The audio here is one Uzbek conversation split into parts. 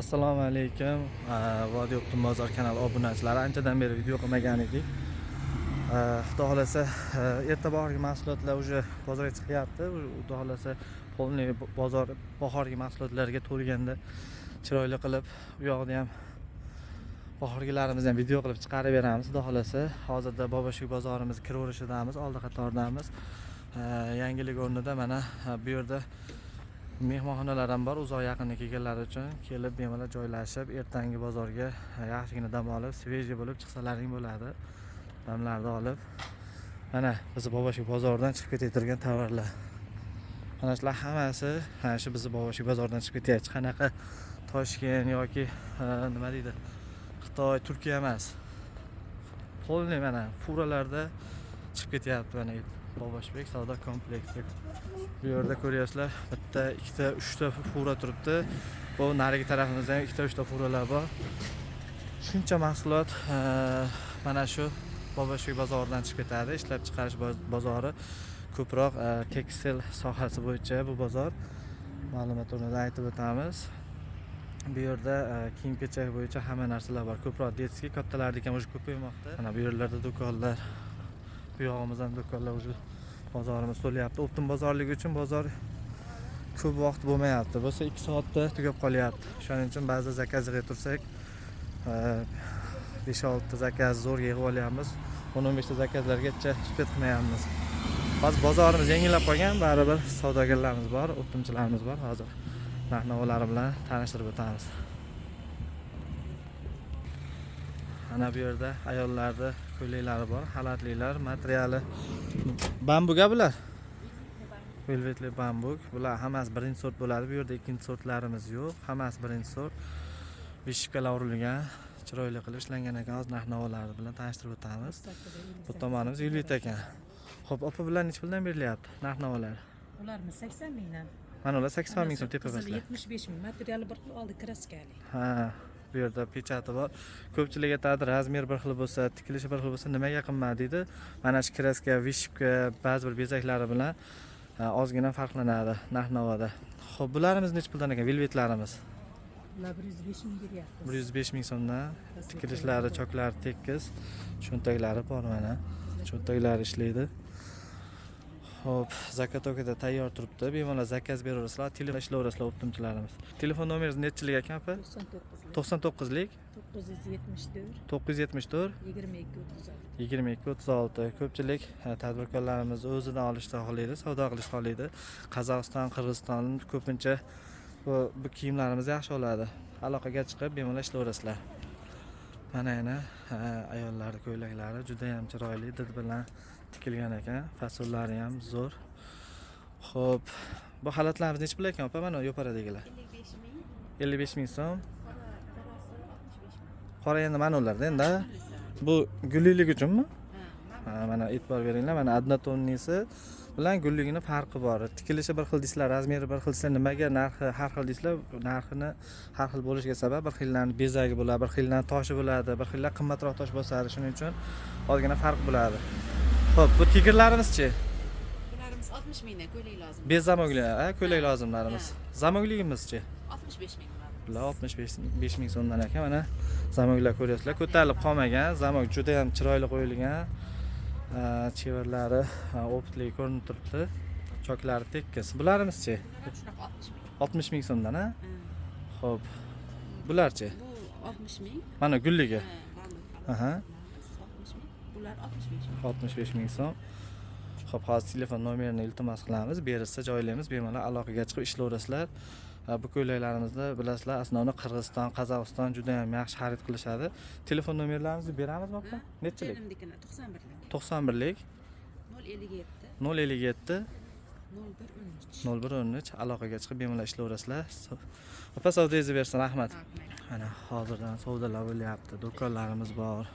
Assalomu alaykum. Vodiy Optim bozor kanali obunachilari. Anchadan beri video qilmagan edik. Xudo xolasa erta bahorgi mahsulotlar уже bozorga chiqyapti. Xudo xolasa polniy bozor bahorgi mahsulotlarga to'lganda chiroyli qilib u yoqda ham bahorgilarimizni ham video qilib chiqarib beramiz. Xudo xolasa hozirda Bobashuk bozorimiz kiraverishidamiz, oldi qatordamiz. Yangilik o'rnida mana bu yerda mehmonxonalar ham bor. Uzoq yaqinlik kelganlar uchun kelib bemalol joylashib, ertangi bozorga yaxshigina dam olib, svejiy bo'lib chiqsalaring bo'ladi. Damlarni olib. Mana biz Bobashuk bozoridan chiqib ketayotgan tovarlar. Mana shular hammasi shu biz Bobashuk bozoridan chiqib ketyapti. Qanaqa Toshkent yoki nima deydi? Xitoy, Turkiya emas. Polniy mana furalarda chiqib ketyapti mana Bobashbek savdo kompleksi. Bu yerda ko'ryapsizlar, bitta, ikkita, uchta fura turibdi. Bu narigi tarafimizda ham ikkita, uchta furalar bor. Shuncha mahsulot mana shu Bobashuk bozoridan chiqib ketadi. Ishlab chiqarish bozori ko'proq tekstil sohasi bo'yicha bu bozor. Ma'lumotlarni aytib o'tamiz. Bu yerda kiyim-kechak bo'yicha hamma narsalar bor. Ko'proq detskiy kattalarniki ham ko'paymoqda. Mana bu yerlarda do'konlar, bu yog'imizdan do'konlar уже bozorimiz to'layapti. Optim bozorligi uchun bozor ko'p vaqt bo'lmayapti. Bo'lsa 2 soatda tugab qolyapti. Shuning uchun ba'zi zakazga tursak 5-6 zakaz zo'r yig'ib olyapmiz. 10-15 ta zakazlargacha uspet qilmayapmiz. Hozir bozorimiz yangilab qolgan, baribir savdogarlarimiz bor, optimchilarimiz bor. Hozir narx-navolar bilan tanishtirib o'tamiz. Ana bu yerda ayollarda ko'ylaklari bor, xalatliklar, materiali bambuga bular. Velvetli bambuk. Bular hammasi birinchi sort bo'ladi. Bu yerda ikkinchi sortlarimiz yo'q. Hammasi birinchi sort. Vishkalar urilgan, chiroyli qilib ishlangan ekan. Hozir narx-navolari bilan tanishtirib o'tamiz. Bu tomonimiz velvet ekan. Xo'p, opa bilan nech puldan berilyapti narx-navolar? Ularni 80 mingdan. Mana ular 80 ming so'm tepamizda. 75 ming. Materiali bir xil, oldi kraskali. Ha, bu yerda pechati bor. Ko'pchilik aytadi, razmer bir xil bo'lsa, tikilishi bir xil bo'lsa, nimaga qimmat deydi. Mana shu kraska, vishka, ba'zi bir bezaklari bilan ozgina farqlanadi narx-navoda. Xo'p, bularimiz nech puldan ekan velvetlarimiz? Ular 105 ming beryapti. 105 ming so'mdan. Tikilishlari, choklari tekis, cho'ntaklari bor mana. Cho'ntaklari ishlaydi. Xo'p, zakatokada tayyor turibdi. Bemalol zakaz beraverasizlar, telefon ishlayverasizlar optimchilarimiz. Telefon nomeringiz nechilik ekan apa? 99lik 974 974 22 36. 22 36. Ko'pchilik tadbirkorlarimiz o'zidan olishni xohlaydi, savdo qilishni xohlaydi. Qozog'iston, Qirg'iziston ko'pincha bu kiyimlarimiz yaxshi oladi. Aloqaga chiqib bemalol ishlayverasizlar. Mana yana ayollar ko'ylaklari juda ham chiroyli, did bilan tikilgan ekan. Fasollari ham zo'r. Xo'p, bu xalatlarimiz nech pul ekan opa? Mana yo'paradagilar. 55 ming so'm. Qora endi mana ularda endi. Bu gullilik uchunmi? Ha, mana e'tibor beringlar. Mana adnatonnisi bilan gulligini farqi bor. Tikilishi bir xil deysizlar, razmeri bir xil deysizlar, nimaga narxi har xil deysizlar? Narxini har xil bo'lishiga sabab bir xillarning bezagi bo'ladi, bir xillarning toshi bo'ladi, bir xillar qimmatroq tosh bosadi. Shuning uchun ozgina farq bo'ladi. Xo'p, bu tigirlarimiz-chi? Bularimiz 60 mingdan ko'ylak lozim. Bez zamoglar, ko'ylak lozimlarimiz. Zamogligimiz-chi? 65 ming bular. Bular 65 ming so'mdan ekan. Mana zamoglar ko'ryapsizlar, ko'tarilib qolmagan. Zamog juda ham chiroyli qo'yilgan. Chevarlari optli ko'rinib turibdi. Choklari tekis. Bularimiz-chi? Bular shunaqa 60 ming. 60 ming so'mdan, ha? Xo'p. Bularchi? Bu 60 ming. Mana gulligi. Aha. 60 ming. Bular 65 ming. 65 ming so'm. Xo'p, hozir telefon nomerini iltimos qilamiz. Berilsa joylaymiz, bemalol aloqaga chiqib ishlayverasizlar. Bu ko'ylaklarimizni bilasizlar, aslida Qirg'iziston, Qozog'iston juda ham yaxshi xarid qilishadi. Telefon nomerlarimizni beramizmi opa? Nechilik? 91lik 057 057 0113 aloqaga chiqib bemalol ishlayverasizlar. Opa, savdingizni bersin, rahmat. Mana hozirdan savdolar bo'lyapti, do'konlarimiz bor.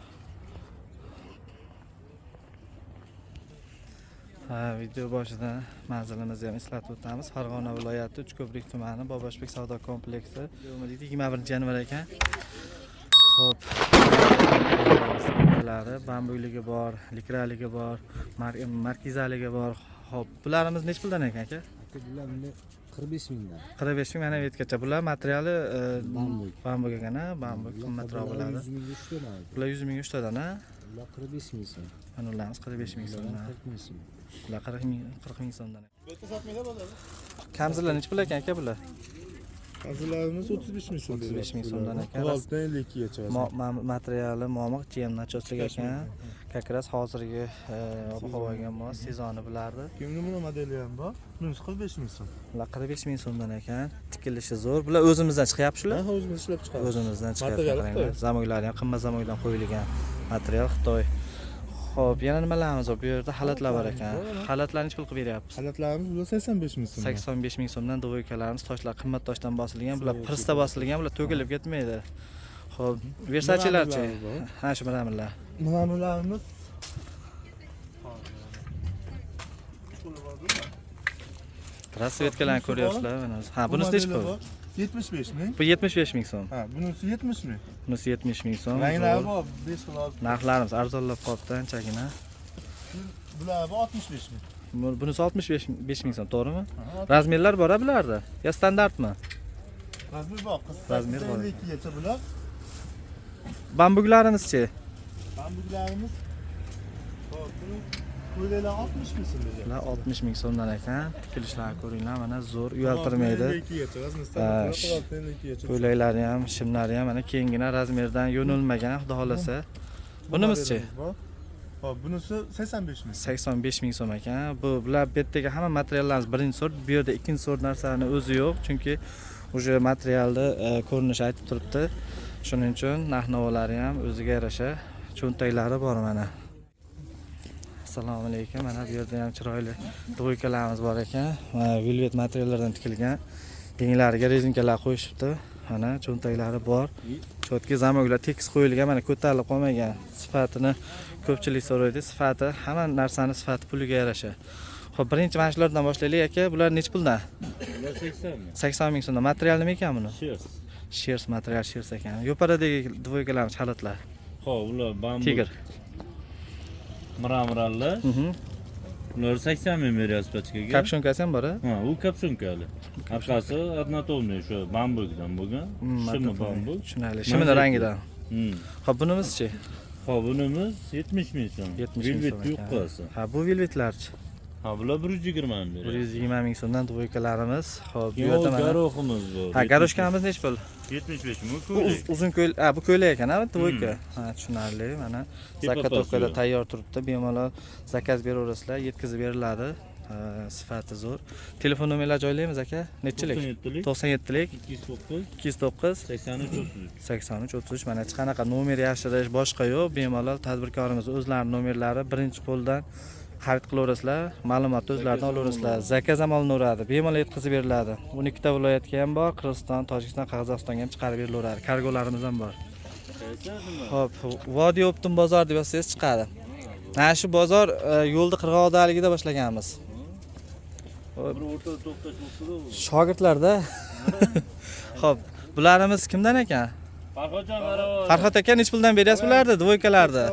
Video boshida manzilimizni ham eslatib o'tamiz. Farg'ona viloyati Uchko'prik tumani Bobashbek savdo kompleksi. 21 ekan. Xo'p. Bambukligi bor, likraligi bor, markizaligi bor. Xo'p, bularimiz nech puldan ekan aka? Bularni 45 mingdan. 45 ming mana bu yergacha. Bular materiali Bambuk. bambuk ekan, ha, bambuk qimmatroq bo'ladi. 100 mingga ishlanadi. Bular 100 ming uchtadan, ha. Ular 45 ming so'm. Mana ularimiz 45 ming so'mdan. 40 ming so'm. Bular 40 ming so'mdan. Kamzirlar necha pul ekan aka bular? Hazırlarımız 35 ming so'm. 35 ming so'mdan ekan. Qolipdan 52 gacha. Materiali momiq, GM nachoslik ekan. Как раз hozirgi ob-havoga mos sezoni bulardi. Kimni buni modeli ham bor. Bunisi 45 ming so'm. Bular 45 ming so'mdan ekan. Tikilishi zo'r. Bular o'zimizdan chiqyapti shular. Ha, o'zimiz ishlab chiqaramiz. O'zimizdan Materiali chiqyapti. Xitoy. Zamoglari ham qimmat zamogdan qo'yilgan. Material Xitoy. Xo'p, yana nimalarimiz bor? Bu yerda xalatlar bor ekan. Xalatlarni necha pul qilib beryapsiz? Halatlarimiz bular 85 ming so'm. 85 ming so'mdan dvoykalarimiz, toshlar qimmat toshdan bosilgan. Bular pirsta bosilgan, bular to'kilib ketmaydi. Xo'p, Versace'larchi? Ha, shu miramirlar. Miramirlarimiz Rasvetkalarni ko'ryapsizlar mana. Ha, bunisi necha pul? 75 ming. Bu 75 ming so'm. Ha, bunisi 70 ming. Bunisi 70 ming so'm. Ranglari bor, 5 xil olib. Narxlarimiz arzonlab qolibdi anchagina. Bular bor 65 ming. Bunisi 65 ming so'm, to'g'rimi? Razmerlar bor-a bularda? Yo standartmi? Razmer bor. Razmer bor. 52 gacha bular. Bambuklarimiz-chi? Bambuklarimiz hop, buni ko'ylaklar 60 ming so'm beradi. Bular 60 ming so'mdan ekan. Tikilishlarni ko'ringlar, mana zo'r, uyaltirmaydi. 52 gacha, razmer standart. 52 gacha. Ko'ylaklari ham, shimlari ham mana keyingina razmerdan yo'nilmagan, xudo xolasa. Bunimizchi? Hop, bunisi 85 ming. 85 ming so'm ekan. Bular bu yerdagi hamma materiallarimiz birinchi sort, bu yerda ikkinchi sort narsalarning o'zi yo'q, chunki o'sha materialni ko'rinishi aytib turibdi. Shuning uchun narx-navolari ham o'ziga yarasha cho'ntaklari bor mana. Assalomu alaykum. Mana bu yerda ham chiroyli dvoykalarimiz bor ekan. Velvet materiallardan tikilgan. Yenglariga rezinkalar qo'yishibdi. Mana cho'ntaklari bor. Chotki zamoglar tekis qo'yilgan, mana ko'tarilib qolmagan. Sifatini ko'pchilik so'raydi. Sifati, hamma narsani sifati puliga yarasha. Xo'p, birinchi mana shulardan boshlaylik aka. Bular necha puldan? Ular 80 ming. 80 ming so'mdan. Material nima ekan buni? Shears. Shears material, shears ekan. Yo'paradagi dvoykalarimiz xalatlar. Xo'p, ular bambuk. Tiger. Miramirlar. Ular 80 ming beryapsiz pachkaga. Kapshonkasi ham bor-a? Ha, u kapshonkali. Orqasi однотонный shu bambukdan bo'lgan. Shimi bambuk. Tushunarli. Shimini rangidan. Xo'p, bunimizchi? Xo'p, bunimiz 70 ming so'm. 70 ming so'm. Yo'qasi. Ha, bu velvetlarchi? Ha, bular 120 ming beryapti. 120 ming so'mdan dvoykalarimiz. Xo'p, bu yerda mana garoximiz bor. ha, garoshkamiz necha pul? 75 ming Bu ko'ylak. uzun ko'ylak. Ha, bu ko'ylak ekan, ha, dvoyka. Ha, tushunarli. Mana zakotovkada tayyor turibdi. Bemalol zakaz beraverasizlar, yetkazib beriladi. Sifati zo'r. Telefon nomerlar joylaymiz aka. Nechilik? 97lik 209 209 83 83 mana hech qanaqa nomer yashirish boshqa yo'q. Bemalol tadbirkorimiz o'zlarining nomerlari birinchi qo'ldan xarid qilaverasizlar, ma'lumotni o'zlaridan olaverasizlar. Zakaz ham olinaveradi, bemalol yetkazib beriladi. 12 ta viloyatga ham bor, Qirg'iziston, Tojikiston, Qozog'istonga ham chiqarib berilaveradi. Kargolarimiz ham bor. Xo'p, Vodiy Optim bozor deb yozsangiz chiqadi. Mana shu bozor yo'lda qirg'oqdaligida boshlaganmiz. bir o'rta to'xtash nuqtada. Shogirdlarda. Xo'p, bularimiz kimdan ekan? Farhodjon Maravo. Farhod aka necha puldan beryapsiz bularni, dvoykalarni?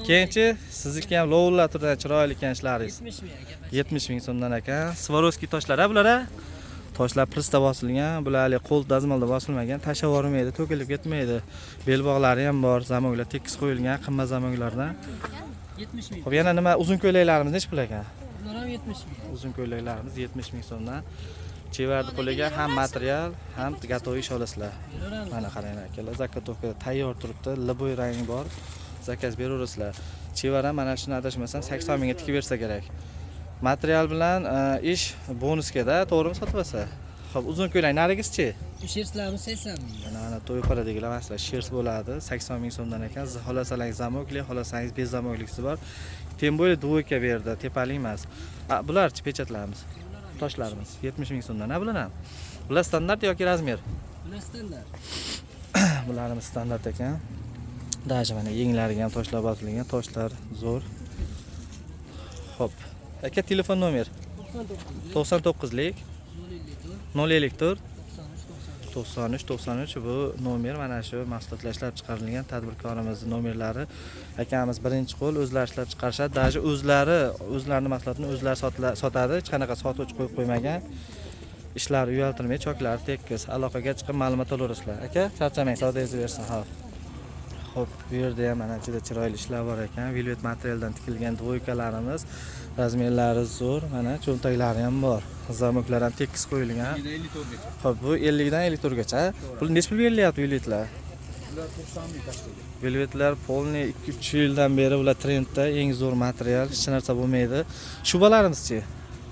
Keyinchi sizniki ham lovullar turadi, chiroyli ekan ishlaringiz. 70 ming so'mdan ekan. Swarovski toshlar bular. Toshlar pirsta bosilgan, bular qo'l dazmolda bosilmagan, tashlab yubormaydi, to'kilib ketmaydi. Belbog'lari ham bor, zamoglar tekis qo'yilgan, qimmat zamoglardan. 70 ming. Xo'p, yana nima uzun ko'ylaklarimiz necha pul ekan? Ular ham 70 ming. Uzun ko'ylaklarimiz 70 ming so'mdan. Chevardi puliga ham material, ham gatoviy ish olasizlar. Mana qarang akalar, zakotovkada tayyor turibdi, liboy rangi bor. Zakaz beraverasizlar. Chevar ham mana shuni adashmasam 80 mingga tikib bersa kerak. Material bilan ish bonuskada, to'g'rimi sotib olsa? Xo'p, uzun ko'ylak narigischi? Sherslarimiz 80 ming. Mana to'yparadagilar masalan shers bo'ladi, 80 ming so'mdan ekan. Xolasangiz zamokli, xolasangiz bez zamoklisi bor. Tem bo'yi dvoyka berdi, tepali emas. Bularchi pechatlarimiz. Toshlarimiz 70 ming so'mdan. Ha, bular ham. Bular standart yoki razmer? Bular standart. Bularimiz standart ekan. Даже mana yenglariga ham toshlar bosilgan, toshlar zo'r. Xo'p. Aka telefon nomer 99lik 054 93 bu nomer, mana shu mahsulotlar ishlab chiqarilgan tadbirkorimizning nomerlari. Akamiz birinchi qo'l o'zlari ishlab chiqarishadi. Даже o'zlarining mahsulotini o'zlari sotadi. Hech qanaqa sotuvchi qo'yib qo'ymagan. Ishlari uyaltirmay, choklari tekis. Aloqaga chiqib ma'lumot olasizlar. Aka, charchamang, savdoyingizni bersin. Xo'p. Xo'p, bu yerda ham mana juda chiroyli ishlar bor ekan. Velvet materialdan tikilgan dvoykalarimiz, razmerlari zo'r. Mana cho'ntaklari ham bor. Zamoklar ham tekis qo'yilgan. 54 gacha. Xo'p, bu 50 dan 54 gacha. Pul necha pul berilyapti velvetlar? Bular 90 ming tashlaydi. Velvetlar polni 2-3 yildan beri ular trendda, eng zo'r material, hech narsa bo'lmaydi. Shubalarimiz-chi?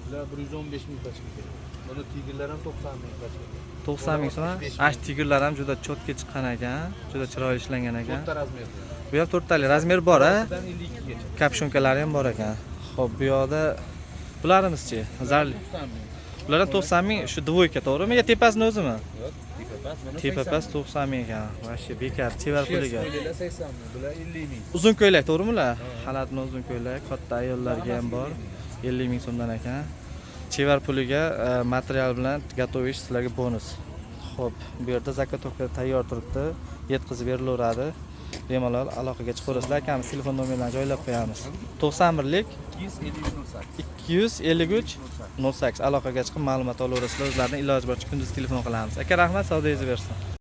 Bular 115 ming tashlaydi. Buni tigirlar ham 90 ming tashlaydi. 90 ming so'm. Ash tigirlar ham juda cho'tga chiqqan ekan, juda chiroyli ishlangan ekan. To'rtta razmerda. Bu ham 4 tali razmer bor, a? Bundan 52 gacha. Kapshonkalari ham bor ekan. Xo'p, bu yoqda bularimiz-chi? Zarli. 90 ming. Bular ham 90 ming, shu dvoyka, to'g'rimi? Yo tepasini o'zimi? Yo'q, tepapas mana Tepapas 90 ming ekan. Voshye bekar, chevar puliga. Ko'ylaklar 80 ming, bular 50 ming. Uzun ko'ylak, to'g'rimi ular? Xalatni uzun ko'ylak, katta ayollarga ham bor. 50 ming so'mdan ekan. Chevar puliga material bilan gatovish sizlarga bonus. Xo'p, bu yerda zakotovka tayyor turibdi. Yetkazib berilaveradi. Bemalol aloqaga chiqaverasizlar. Akamiz telefon nomerlarini joylab qo'yamiz. 91lik 253 08 aloqaga chiqib ma'lumot olaverasizlar. O'zlarining iloji boricha kunduz telefon qilamiz. Aka, rahmat, savdoyingizni bersin.